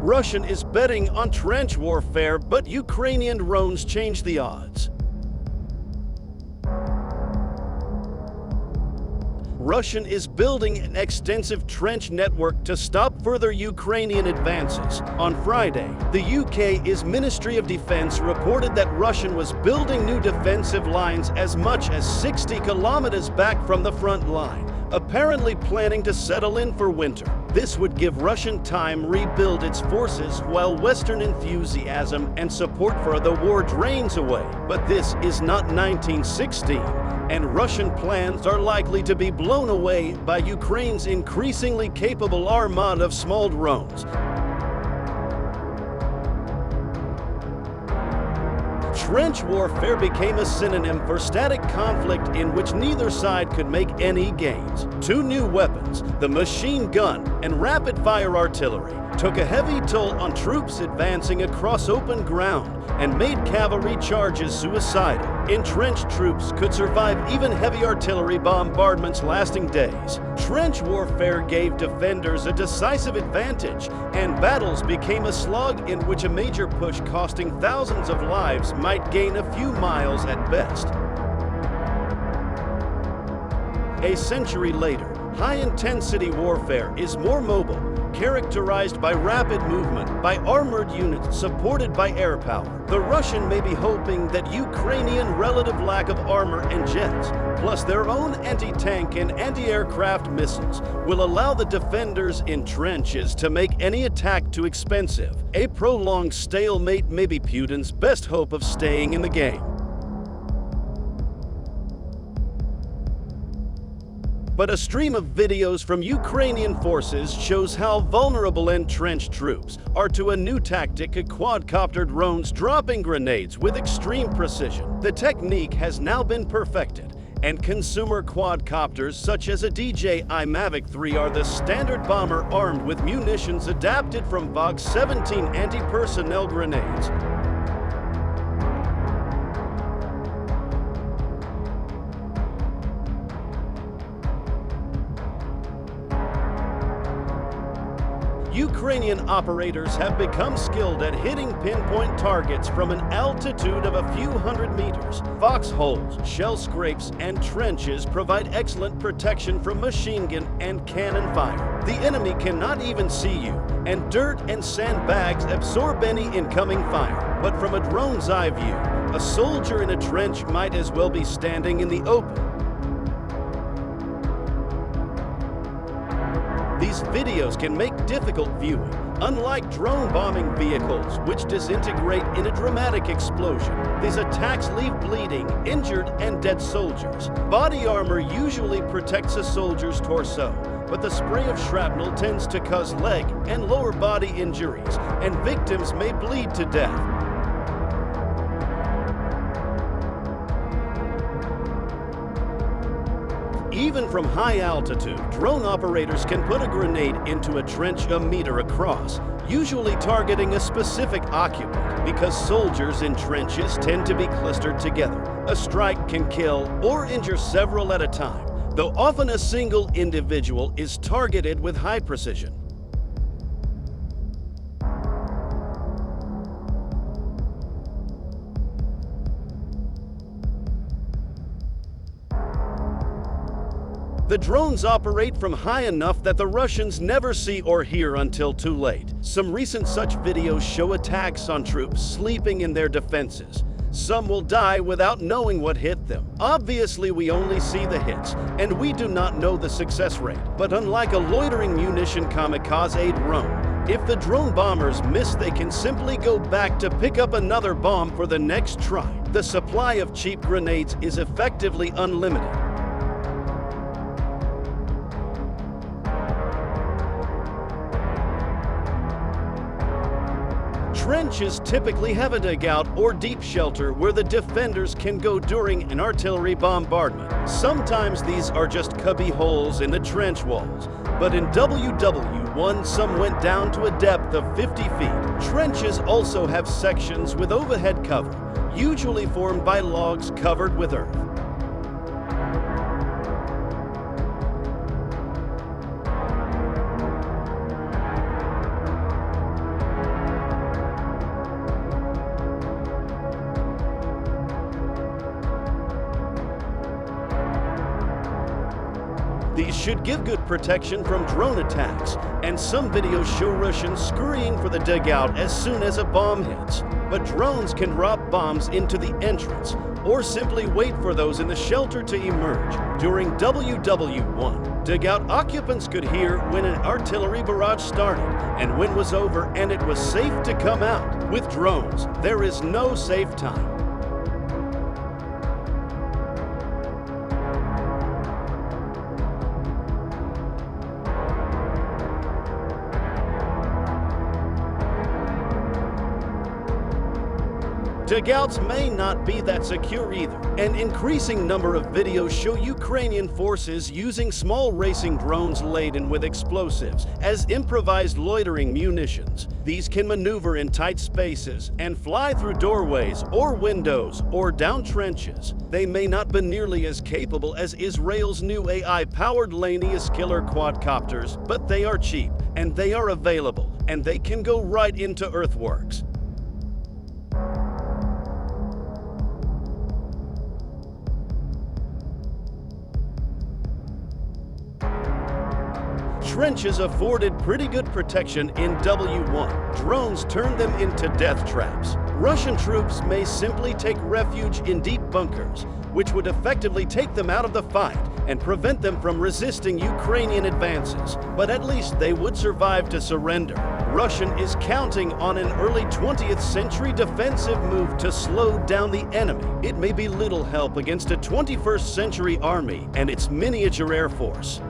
Russian is betting on trench warfare, but Ukrainian drones change the odds. Russian is building an extensive trench network to stop further Ukrainian advances. On Friday, the UK's Ministry of Defense reported that Russian was building new defensive lines as much as 60 kilometers back from the front line, apparently planning to settle in for winter. This would give Russian time rebuild its forces while Western enthusiasm and support for the war drains away. But this is not 1916, and Russian plans are likely to be blown away by Ukraine's increasingly capable armada of small drones. Trench warfare became a synonym for static conflict in which neither side could make any gains. Two new weapons, the machine gun and rapid-fire artillery, took a heavy toll on troops advancing across open ground and made cavalry charges suicidal. Entrenched troops could survive even heavy artillery bombardments lasting days. Trench warfare gave defenders a decisive advantage, and battles became a slog in which a major push costing thousands of lives might gain a few miles at best. A century later, high-intensity warfare is more mobile, characterized by rapid movement, by armored units supported by air power. The Russian may be hoping that Ukrainian relative lack of armor and jets, plus their own anti-tank and anti-aircraft missiles, will allow the defenders in trenches to make any attack too expensive. A prolonged stalemate may be Putin's best hope of staying in the game. But a stream of videos from Ukrainian forces shows how vulnerable entrenched troops are to a new tactic of quadcopter drones dropping grenades with extreme precision. The technique has now been perfected, and consumer quadcopters such as a DJI Mavic 3 are the standard bomber armed with munitions adapted from Vox 17 anti-personnel grenades. Ukrainian operators have become skilled at hitting pinpoint targets from an altitude of a few hundred meters. Foxholes, shell scrapes, and trenches provide excellent protection from machine gun and cannon fire. The enemy cannot even see you, and dirt and sandbags absorb any incoming fire. But from a drone's eye view, a soldier in a trench might as well be standing in the open. These videos can make difficult viewing. Unlike drone bombing vehicles, which disintegrate in a dramatic explosion, these attacks leave bleeding, injured, and dead soldiers. Body armor usually protects a soldier's torso, but the spray of shrapnel tends to cause leg and lower body injuries, and victims may bleed to death. Even from high altitude, drone operators can put a grenade into a trench a meter across, usually targeting a specific occupant, because soldiers in trenches tend to be clustered together. A strike can kill or injure several at a time, though often a single individual is targeted with high precision. The drones operate from high enough that the Russians never see or hear until too late. Some recent such videos show attacks on troops sleeping in their defenses. Some will die without knowing what hit them. Obviously, we only see the hits, and we do not know the success rate. But unlike a loitering munition kamikaze drone, if the drone bombers miss, they can simply go back to pick up another bomb for the next try. The supply of cheap grenades is effectively unlimited. Trenches typically have a dugout or deep shelter where the defenders can go during an artillery bombardment. Sometimes these are just cubby holes in the trench walls, but in WW1 some went down to a depth of 50 feet. Trenches also have sections with overhead cover, usually formed by logs covered with earth. should give good protection from drone attacks, and some videos show Russians scurrying for the dugout as soon as a bomb hits. But drones can drop bombs into the entrance, or simply wait for those in the shelter to emerge. During WW1, dugout occupants could hear when an artillery barrage started and when was over and it was safe to come out. With drones, there is no safe time. Dugouts may not be that secure either. An increasing number of videos show Ukrainian forces using small racing drones laden with explosives as improvised loitering munitions. These can maneuver in tight spaces and fly through doorways or windows or down trenches. They may not be nearly as capable as Israel's new AI-powered Lanius killer quadcopters, but they are cheap and they are available and they can go right into earthworks. Trenches afforded pretty good protection in W1. Drones turned them into death traps. Russian troops may simply take refuge in deep bunkers, which would effectively take them out of the fight and prevent them from resisting Ukrainian advances. But at least they would survive to surrender. Russia is counting on an early 20th century defensive move to slow down the enemy. It may be little help against a 21st century army and its miniature air force.